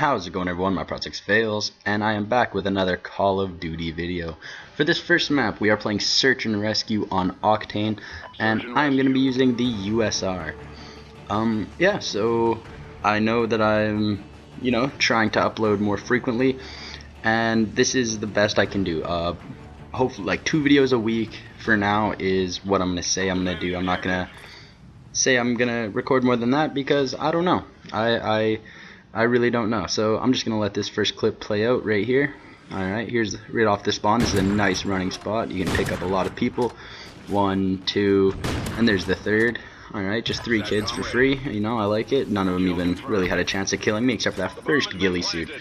How's it going, everyone? My Project's Fails, and I am back with another Call of Duty video. For this first map, we are playing Search and Rescue on Octane, and I'm going to be using the USR. Yeah, so I know that I'm, trying to upload more frequently, and this is the best I can do. Hopefully, like 2 videos a week for now is what I'm going to say I'm going to do. I'm not going to say I'm going to record more than that because I don't know. I really don't know. So I'm just going to let this first clip play out right here. Alright, here's right off the spawn. This is a nice running spot. You can pick up a lot of people. 1, 2, and there's the third. Alright, just 3 kids for free. I like it. None of them even really had a chance of killing me except for that first ghillie suit.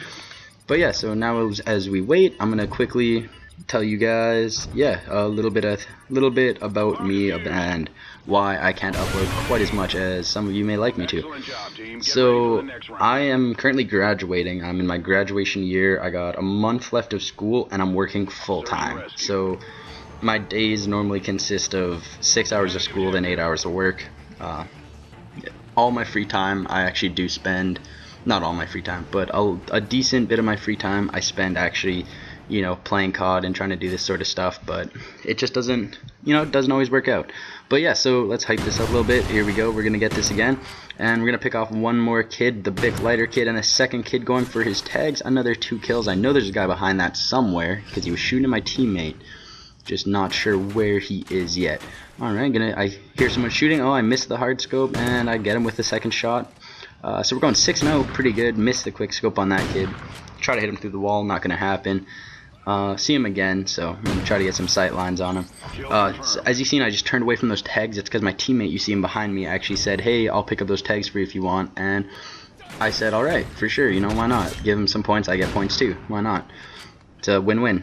But yeah, so now as we wait, I'm going to quickly tell you guys, a little bit about me and why I can't upload quite as much as some of you may like me to. So I am currently graduating. I'm in my graduation year. I got a month left of school and I'm working full time. So my days normally consist of 6 hours of school and 8 hours of work. All my free time I actually do spend, not all my free time, but a decent bit of my free time I spend actually playing COD and trying to do this sort of stuff, but it just doesn't, it doesn't always work out. But yeah, so let's hype this up a little bit. Here we go. We're gonna get this again, and we're gonna pick off one more kid, the big lighter kid, and a second kid going for his tags. Another 2 kills. I know there's a guy behind that somewhere because he was shooting at my teammate. Just not sure where he is yet. All right, I hear someone shooting. Oh, I missed the hard scope, and I get him with the second shot. So we're going 6-0, pretty good. Missed the quick scope on that kid. Try to hit him through the wall, not gonna happen. See him again, so I'm going to try to get some sight lines on him. So as you've seen, I just turned away from those tags. It's because my teammate, you see him behind me, actually said, hey, I'll pick up those tags for you if you want. And I said, alright, for sure, why not? Give him some points, I get points too. Why not? It's a win-win.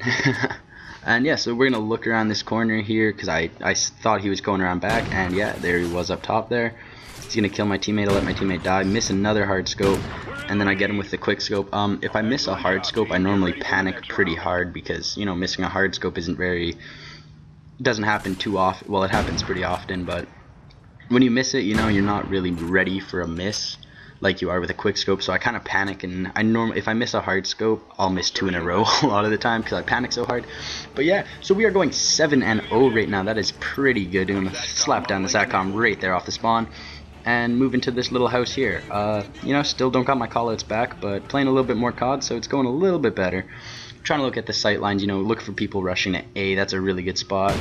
And yeah, so we're going to look around this corner here, because I thought he was going around back, and yeah, there he was up top there. He's going to kill my teammate. I'll let my teammate die. Miss another hard scope, and then I get him with the quick scope. If I miss a hard scope, I normally panic pretty hard because, missing a hard scope doesn't happen too often. Well, it happens pretty often, but when you miss it, you're not really ready for a miss like you are with a quick scope. So I kind of panic, and if I miss a hard scope, I'll miss 2 in a row a lot of the time because I panic so hard. But yeah, so we are going 7-0 right now. That is pretty good. I'm gonna slap down the SATCOM right there off the spawn and move into this little house here. Still don't got my callouts back, but playing a little bit more COD, so it's going a little bit better. Trying to look at the sight lines, look for people rushing at A. That's a really good spot.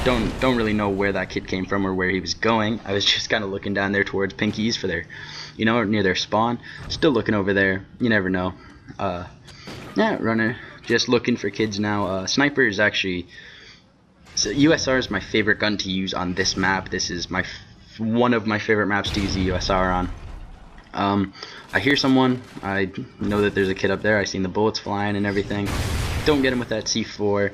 Don't really know where that kid came from or where he was going. I was just kind of looking down there towards Pinkies for their, near their spawn. Still looking over there. You never know. Yeah, runner. Just looking for kids now. Sniper is actually, so USR is my favorite gun to use on this map. This is one of my favorite maps to use the USR on. I hear someone. I know that there's a kid up there. I seen the bullets flying and everything. Don't get him with that C4.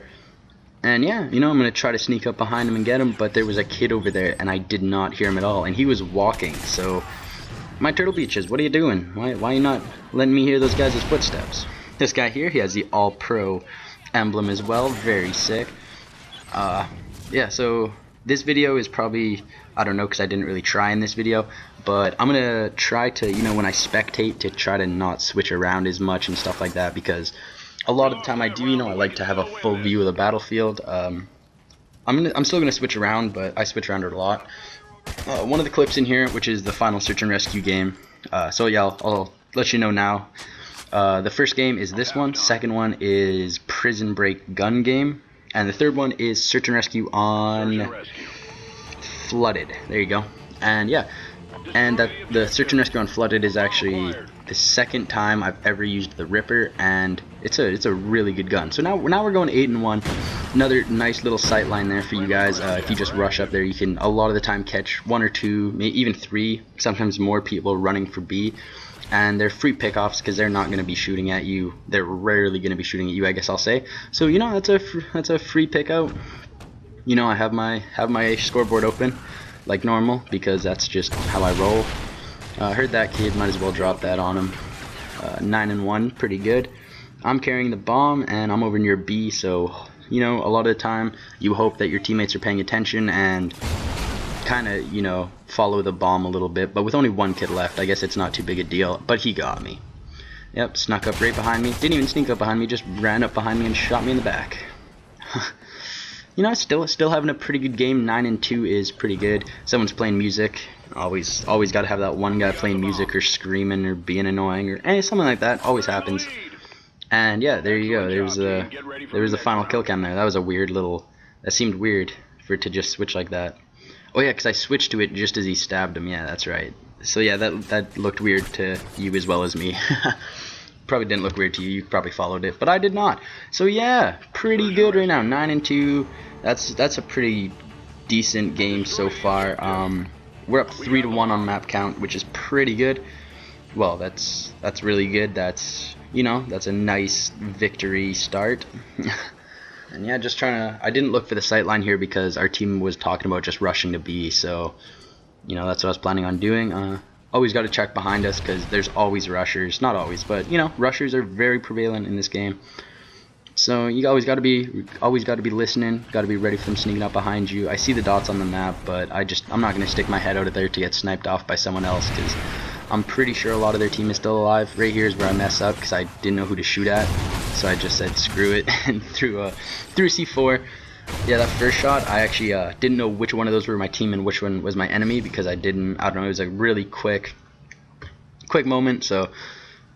And yeah, I'm gonna try to sneak up behind him and get him, but there was a kid over there and I did not hear him at all, and he was walking. So my Turtle Beaches, what are you doing? Why are you not letting me hear those guys' footsteps? This guy here, he has the All Pro emblem as well. Very sick. Yeah, so this video is probably, I don't know, because I didn't really try in this video, but I'm going to try to, when I spectate, to try to not switch around as much and stuff like that, because a lot of the time I do, I like to have a full view of the battlefield. I'm still going to switch around, but I switch around a lot. One of the clips in here, which is the final search and rescue game, so yeah, I'll let you know now. The first game is this one, second one is Prison Break gun game, and the third one is search and rescue on Flooded. There you go. And yeah, and the search and rescue on Flooded is actually the second time I've ever used the Ripper, and it's a really good gun. So now we're going 8-1. Another nice little sight line there for you guys. If you just rush up there, you can a lot of the time catch 1 or 2, maybe even 3, sometimes more people running for B. And they're free pickoffs because they're not going to be shooting at you. They're rarely going to be shooting at you, I guess I'll say. So that's a free pick out. I have my scoreboard open like normal because that's just how I roll. Heard that kid, might as well drop that on him. 9-1, pretty good. I'm carrying the bomb and I'm over near B, so a lot of the time you hope that your teammates are paying attention and kind of, follow the bomb a little bit. But with only 1 kid left, I guess it's not too big a deal. But he got me. Yep, snuck up right behind me. Didn't even sneak up behind me, just ran up behind me and shot me in the back. You know, still having a pretty good game. 9-2 is pretty good. Someone's playing music. Always got to have that one guy playing music or screaming or being annoying or something like that. Always happens. And yeah, there you go. There was the final kill cam there. That was a weird little. That seemed weird for it to just switch like that. Oh yeah, because I switched to it just as he stabbed him. Yeah, that's right. So yeah, that looked weird to you as well as me. Probably didn't look weird to you. You probably followed it, but I did not. So yeah, pretty good right now. 9-2. That's a pretty decent game so far. We're up 3-1 on map count, which is pretty good. Well, that's really good. That's that's a nice victory start. And yeah, just trying to. I didn't look for the sight line here because our team was talking about just rushing to B. So that's what I was planning on doing. Always got to check behind us because there's always rushers. Not always, but rushers are very prevalent in this game. So you always got to be listening. Got to be ready for them sneaking up behind you. I see the dots on the map, but I'm not gonna stick my head out of there to get sniped off by someone else because I'm pretty sure a lot of their team is still alive. Right here is where I mess up because I didn't know who to shoot at, so I just said screw it and threw a C4. Yeah, that first shot, I actually didn't know which one of those were my team and which one was my enemy because I don't know, it was a really quick moment, so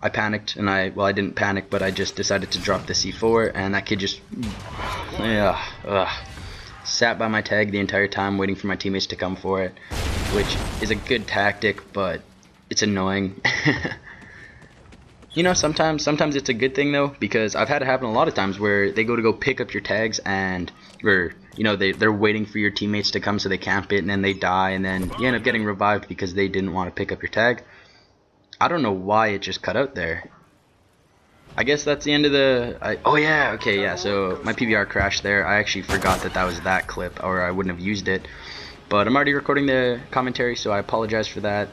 I panicked, and I didn't panic, but I just decided to drop the C4, and that kid just sat by my tag the entire time waiting for my teammates to come for it, which is a good tactic, but it's annoying. Sometimes it's a good thing though, because I've had it happen a lot of times where they go pick up your tags and they're waiting for your teammates to come so they camp it, and then they die, and then you end up getting revived because they didn't want to pick up your tag. I don't know why it just cut out there. I guess that's the end of the. Oh yeah, okay, yeah. So my PVR crashed there. I actually forgot that was that clip, or I wouldn't have used it. But I'm already recording the commentary, so I apologize for that.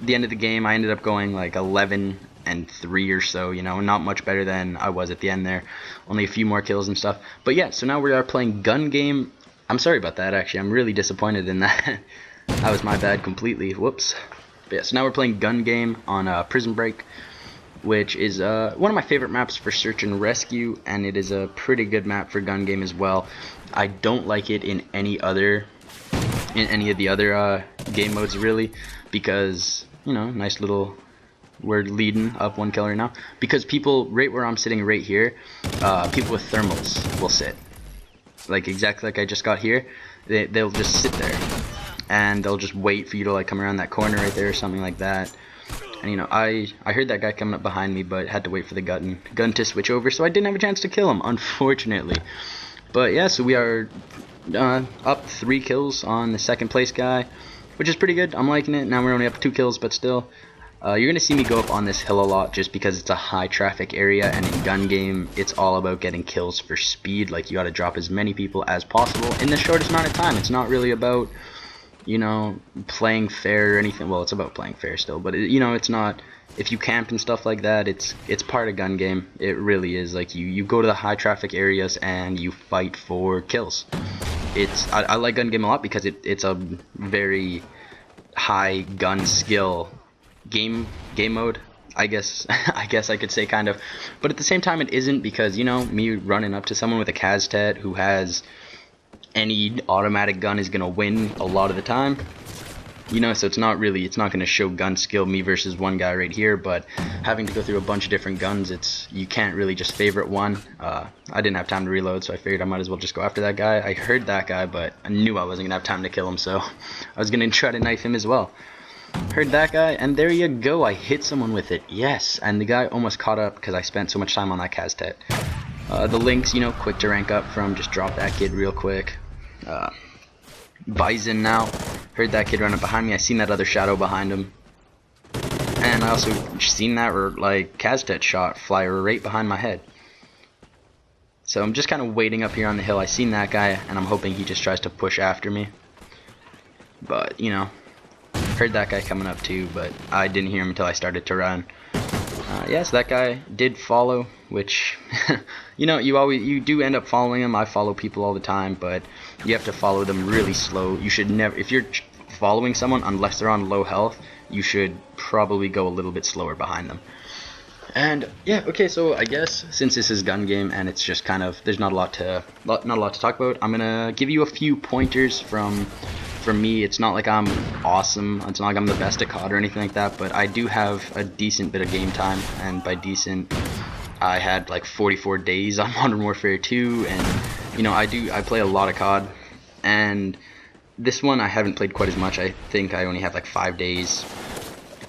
The end of the game, I ended up going like 11-3 or so, not much better than I was at the end there. Only a few more kills and stuff. But yeah, so now we are playing gun game. I'm sorry about that, actually. I'm really disappointed in that. That was my bad completely. Whoops. But yeah, so now we're playing gun game on Prison Break, which is one of my favorite maps for search and rescue, and it is a pretty good map for gun game as well. I don't like it in any of the other game modes really, because nice little. We're leading up 1 kill right now. Because people, right where I'm sitting right here, people with thermals will sit. Like exactly like I just got here. They'll just sit there. And they'll just wait for you to like come around that corner right there or something like that. And I heard that guy coming up behind me, but had to wait for the gun to switch over, so I didn't have a chance to kill him, unfortunately. But yeah, so we are up 3 kills on the second place guy, which is pretty good. I'm liking it. Now we're only up 2 kills, but still. You're gonna see me go up on this hill a lot just because it's a high traffic area, and in gun game it's all about getting kills for speed. Like, you gotta drop as many people as possible in the shortest amount of time. It's not really about playing fair or anything. Well, it's about playing fair still, but it's not. If you camp and stuff like that, it's part of gun game. It really is. Like, you go to the high traffic areas and you fight for kills. I like gun game a lot because it's a very high gun skill game mode, I guess. I could say, kind of, but at the same time it isn't, because me running up to someone with a Kaztet who has any automatic gun is gonna win a lot of the time, so it's not gonna show gun skill, me versus one guy right here. But having to go through a bunch of different guns, you can't really just favorite one. I didn't have time to reload, so I figured I might as well just go after that guy. I heard that guy, but I knew I wasn't gonna have time to kill him, so I was gonna try to knife him as well. Heard that guy, and there you go, I hit someone with it. Yes, and the guy almost caught up because I spent so much time on that Kaztet. The links, quick to rank up from, just drop that kid real quick. Bison now. Heard that kid running behind me. I seen that other shadow behind him. And I also seen that Kaztet shot fly right behind my head. So I'm just kind of waiting up here on the hill. I seen that guy, and I'm hoping he just tries to push after me. But, heard that guy coming up too, but I didn't hear him until I started to run. Yes, that guy did follow, which you do end up following him. I follow people all the time, but you have to follow them really slow. You should never, if you're following someone, unless they're on low health, you should probably go a little bit slower behind them. And yeah, okay, so I guess since this is gun game and it's just kind of there's not a lot to talk about, I'm gonna give you a few pointers from me. It's not like I'm awesome, it's not like I'm the best at COD or anything like that, but I do have a decent bit of game time, and by decent I had like 44 days on Modern Warfare 2, and you know, I play a lot of COD, and this one I haven't played quite as much. I think I only have like 5 days,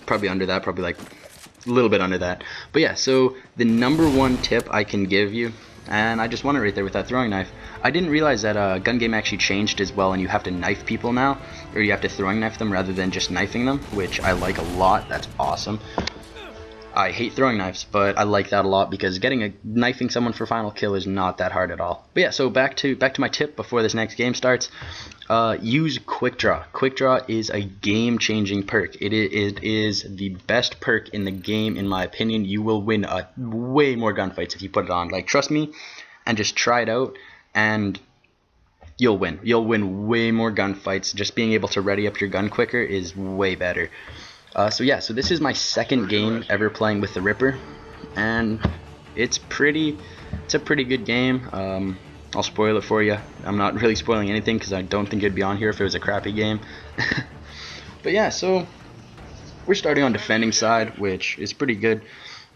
probably under that, probably like a little bit under that. But yeah, so the number one tip I can give you, and I just won it right there with that throwing knife. I didn't realize that gun game actually changed as well, and you have to knife people now, or you have to throwing knife them rather than just knifing them, which I like a lot. That's awesome. I hate throwing knives, but I like that a lot because knifing someone for final kill is not that hard at all. But yeah, so back to my tip before this next game starts. Use Quick Draw. Quick Draw is a game-changing perk. It is the best perk in the game, in my opinion. You will win way more gunfights if you put it on. Like, trust me, and just try it out, and you'll win. You'll win way more gunfights. Just being able to ready up your gun quicker is way better. So yeah, so this is my second game ever playing with the Ripper, and it's a pretty good game. I'll spoil it for you. I'm not really spoiling anything because I don't think it'd be on here if it was a crappy game. But yeah, so we're starting on defending side, which is pretty good.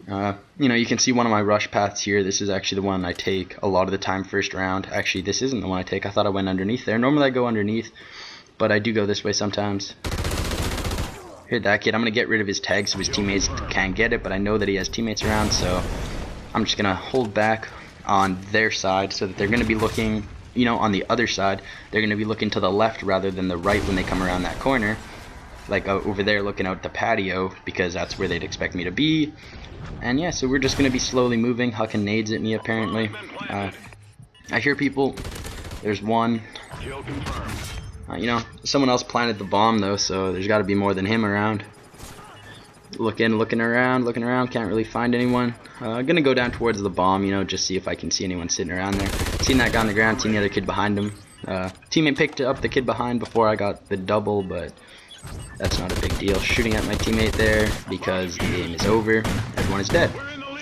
You know, you can see one of my rush paths here. This is actually the one I take a lot of the time first round. Actually, this isn't the one I take. I thought I went underneath there. Normally I go underneath, but I do go this way sometimes. Hit that kid. I'm going to get rid of his tag so his teammates can't get it, but I know that he has teammates around, so I'm just going to hold back on their side so that they're going to be looking, you know, on the other side. They're going to be looking to the left rather than the right when they come around that corner. Like over there looking out the patio, because that's where they'd expect me to be. And yeah, so we're just going to be slowly moving, hucking nades at me apparently. I hear people. There's one. You know, someone else planted the bomb though, so there's got to be more than him around. Looking around, can't really find anyone. Gonna go down towards the bomb, you know, just see if I can see anyone sitting around there. Seen that guy on the ground, seen the other kid behind him. Teammate picked up the kid behind before I got the double, but that's not a big deal. Shooting at my teammate there because the game is over. Everyone is dead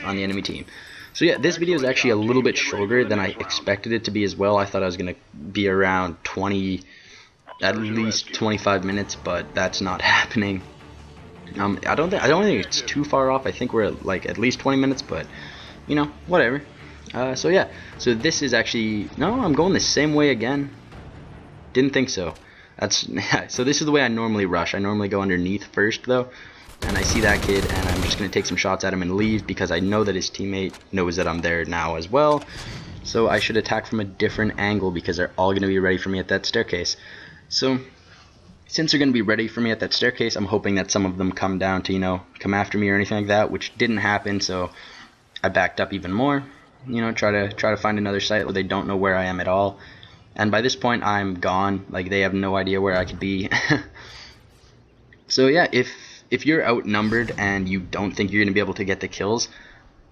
on the enemy team. So yeah, this video is actually a little bit shorter than I expected it to be as well. I thought I was gonna be around at least 25 minutes, but that's not happening. I don't think it's too far off. I think we're at like at least 20 minutes, but you know, whatever. So yeah, so this is actually, no, I'm going the same way again. Didn't think so. So this is the way I normally rush. I normally go underneath first though, and I see that kid and I'm just gonna take some shots at him and leave because I know that his teammate knows that I'm there now as well. So I should attack from a different angle because they're all gonna be ready for me at that staircase. So since they're going to be ready for me at that staircase, I'm hoping that some of them come down to, you know, come after me or anything like that, which didn't happen, so I backed up even more. You know, try to find another site where they don't know where I am at all. And by this point, I'm gone. Like, they have no idea where I could be. So yeah, if you're outnumbered and you don't think you're going to be able to get the kills,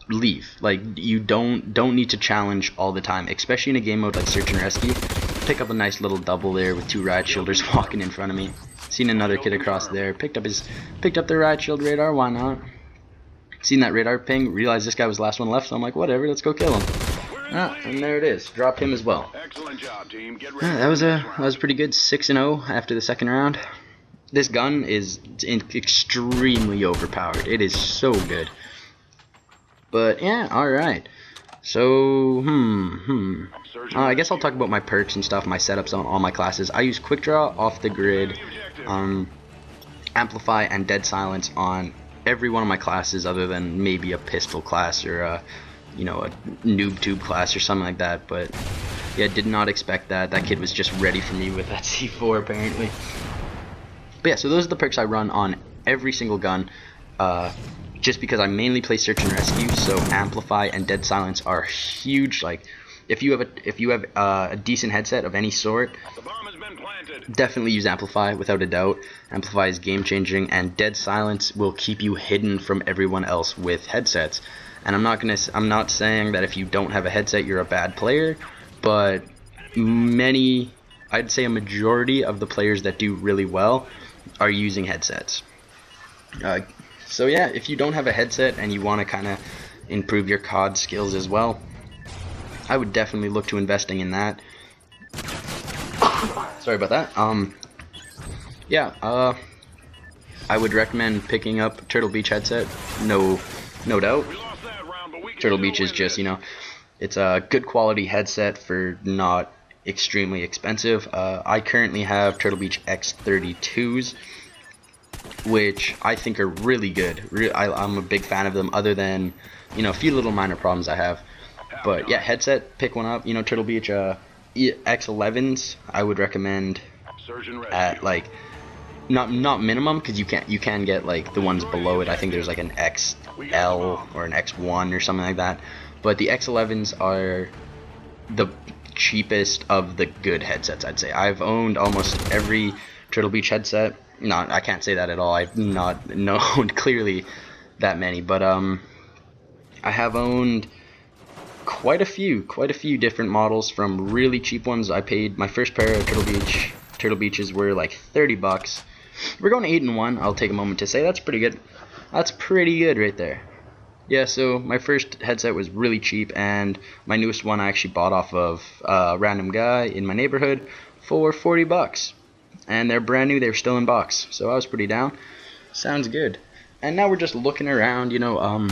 leave. Like, you don't need to challenge all the time, especially in a game mode like Search and Rescue. Pick up a nice little double there with 2 riot shielders walking in front of me. Seen another kid across there. Picked up the riot shield radar. Why not? Seen that radar ping. Realized this guy was the last one left. So I'm like, whatever. Let's go kill him. And there it is. Dropped him as well. Excellent job, team. Get ready. That was pretty good. 6-0 after the second round. This gun is extremely overpowered. It is so good. But yeah, all right. So, I guess I'll talk about my perks and stuff, my setups on all my classes. I use Quick Draw, Off the Grid, Amplify, and Dead Silence on every one of my classes other than maybe a pistol class or a, you know, a noob tube class or something like that. But yeah, did not expect that. That kid was just ready for me with that C4 apparently. But yeah, so those are the perks I run on every single gun. Just because I mainly play Search and Rescue, so Amplify and Dead Silence are huge. Like, if you have a decent headset of any sort, definitely use Amplify without a doubt. Amplify is game changing, and Dead Silence will keep you hidden from everyone else with headsets. And I'm not saying that if you don't have a headset you're a bad player, but I'd say a majority of the players that do really well are using headsets. So yeah, if you don't have a headset and you want to kind of improve your COD skills as well, I would definitely look to investing in that. Sorry about that. Yeah, I would recommend picking up Turtle Beach headset. No doubt. Turtle Beach is just, you know, it's a good quality headset for not extremely expensive. I currently have Turtle Beach X32s, which I think are really good. I'm a big fan of them, other than, you know, a few little minor problems I have. But yeah, headset, pick one up. You know, Turtle Beach X11s, I would recommend at like not minimum, because you can get like the ones below it. I think there's like an XL or an X1 or something like that. But the X11s are the cheapest of the good headsets, I'd say. I've owned almost every Turtle Beach headset. Not, I can't say that at all. I've not known clearly that many, but I have owned quite a few different models, from really cheap ones. I paid my first pair of Turtle Beaches were like 30 bucks. We're going 8-1. I'll take a moment to say that's pretty good. That's pretty good right there. Yeah, so my first headset was really cheap, and my newest one I actually bought off of a random guy in my neighborhood for 40 bucks. And they're brand new, they're still in box. So I was pretty down. Sounds good. And now we're just looking around, you know,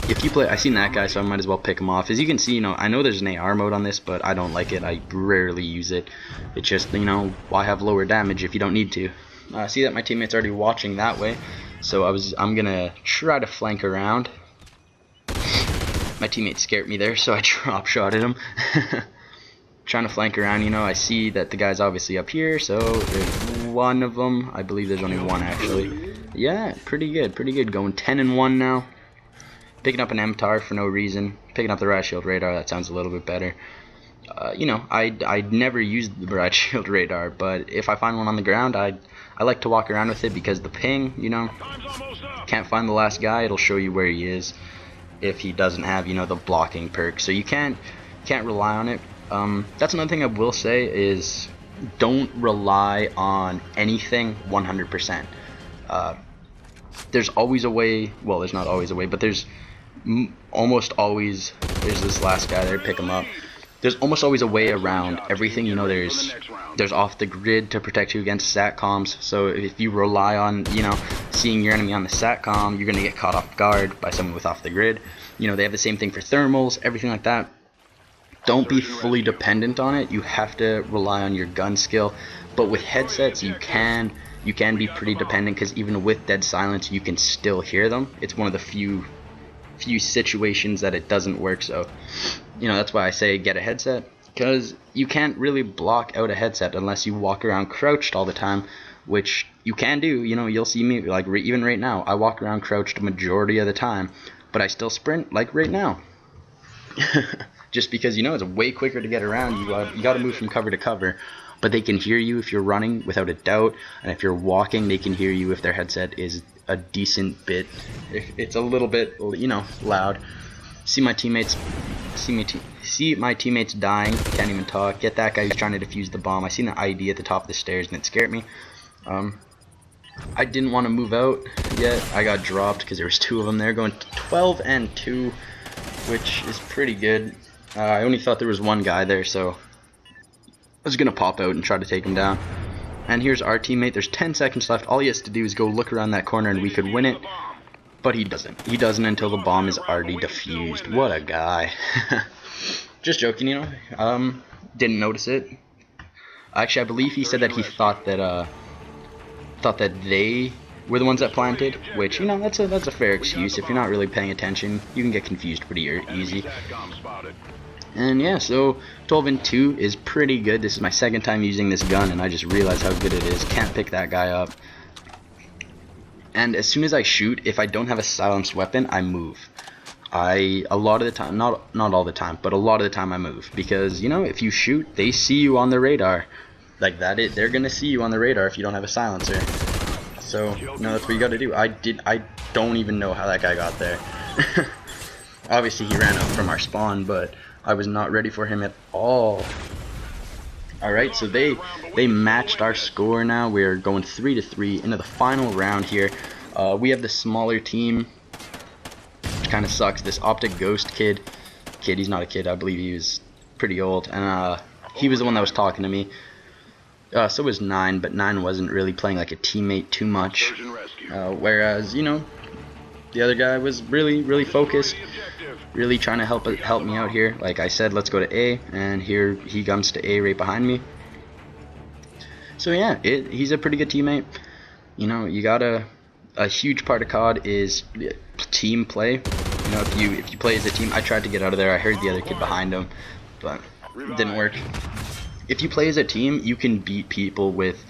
if you play, I seen that guy, so I might as well pick him off. As you can see, you know, I know there's an AR mode on this, but I don't like it. I rarely use it. It's just, you know, why have lower damage if you don't need to? I see that my teammate's already watching that way, so I'm gonna try to flank around. My teammate scared me there, so I drop shotted him. Trying to flank around, you know. I see that the guy's obviously up here, so there's one of them. I believe there's only one actually. Yeah, pretty good, going 10-1 now. Picking up an MTAR for no reason. Picking up the Riot Shield radar, that sounds a little bit better. You know, I'd never used the Riot Shield radar, but if I find one on the ground, I like to walk around with it, because the ping, you know, can't find the last guy, it'll show you where he is if he doesn't have, you know, the blocking perk. So you can't rely on it. That's another thing I will say is, don't rely on anything 100%. There's always a way. Well, there's not always a way, but there's almost always. There's this last guy there. Pick him up. There's almost always a way around everything. You know, there's off the grid to protect you against satcoms. So if you rely on, you know, seeing your enemy on the satcom, you're gonna get caught off guard by someone with off the grid. You know, they have the same thing for thermals, everything like that. Don't be fully dependent on it. You have to rely on your gun skill. But with headsets, you can be pretty dependent, because even with dead silence, you can still hear them. It's one of the few situations that it doesn't work. So, you know, that's why I say get a headset, because you can't really block out a headset unless you walk around crouched all the time, which you can do. You know, you'll see me, like, even right now, I walk around crouched majority of the time, but I still sprint like right now. Just because, you know, it's way quicker to get around. You got to move from cover to cover. But they can hear you if you're running, without a doubt. And if you're walking, they can hear you if their headset is a decent bit. If it's a little bit, you know, loud. See my teammates dying. Can't even talk. Get that guy who's trying to defuse the bomb. I seen the ID at the top of the stairs, and it scared me. I didn't want to move out yet. I got dropped because there was two of them there, going 12-2, which is pretty good. I only thought there was one guy there, so I was going to pop out and try to take him down. And here's our teammate. There's 10 seconds left. All he has to do is go look around that corner and we could win it. But he doesn't. He doesn't until the bomb is already defused. What a guy. Just joking, you know. Didn't notice it. Actually, I believe he said that he thought that they were the ones that planted, which, you know, that's a fair excuse. If you're not really paying attention, you can get confused pretty easy. And yeah, so 12-2 is pretty good. This is my second time using this gun, and I just realized how good it is. Can't pick that guy up. And as soon as I shoot, if I don't have a silenced weapon, I move. A lot of the time, not all the time, but a lot of the time I move, because, you know, if you shoot, they see you on the radar. Like that, they're gonna see you on the radar if you don't have a silencer. So, you know, that's what you gotta do. I don't even know how that guy got there. Obviously, he ran up from our spawn, but I was not ready for him at all. Alright, so they matched our score now. We're going 3-3 into the final round here. We have the smaller team, which kind of sucks. This Optic Ghost kid, he's not a kid, I believe he was pretty old, and he was the one that was talking to me. So was 9, but 9 wasn't really playing like a teammate too much, whereas, you know, the other guy was really focused, really trying to help me out here. Like I said, let's go to A, and here he comes to A right behind me. So yeah, he's a pretty good teammate. You know, you gotta, a huge part of COD is team play. You know, if you play as a team, I tried to get out of there. I heard the other kid behind him, but it didn't work. If you play as a team, you can beat people with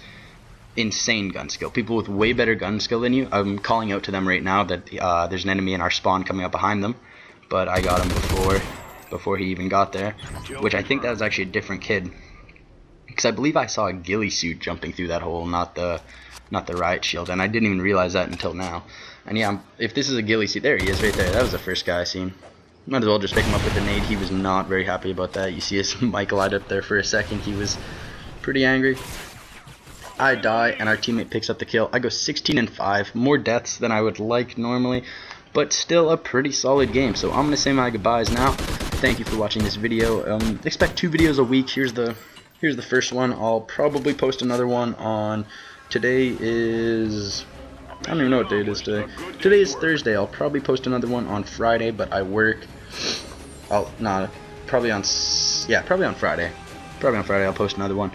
insane gun skill, people with way better gun skill than you. I'm calling out to them right now that there's an enemy in our spawn coming up behind them, but I got him before he even got there, which I think that was actually a different kid, because I believe I saw a ghillie suit jumping through that hole, not the riot shield, and I didn't even realize that until now. And yeah, if this is a ghillie suit, there he is right there. That was the first guy I seen. Might as well just pick him up with a nade. He was not very happy about that. You see his mic light up there for a second. He was pretty angry. I die, and our teammate picks up the kill. I go 16 and 5, more deaths than I would like normally, but still a pretty solid game. So I'm gonna say my goodbyes now. Thank you for watching this video. Expect 2 videos a week. Here's the first one. I'll probably post another one on, today is, I don't even know what day it is today. Today is Thursday. I'll probably post another one on Friday, but I work. Probably on Friday. Probably on Friday I'll post another one.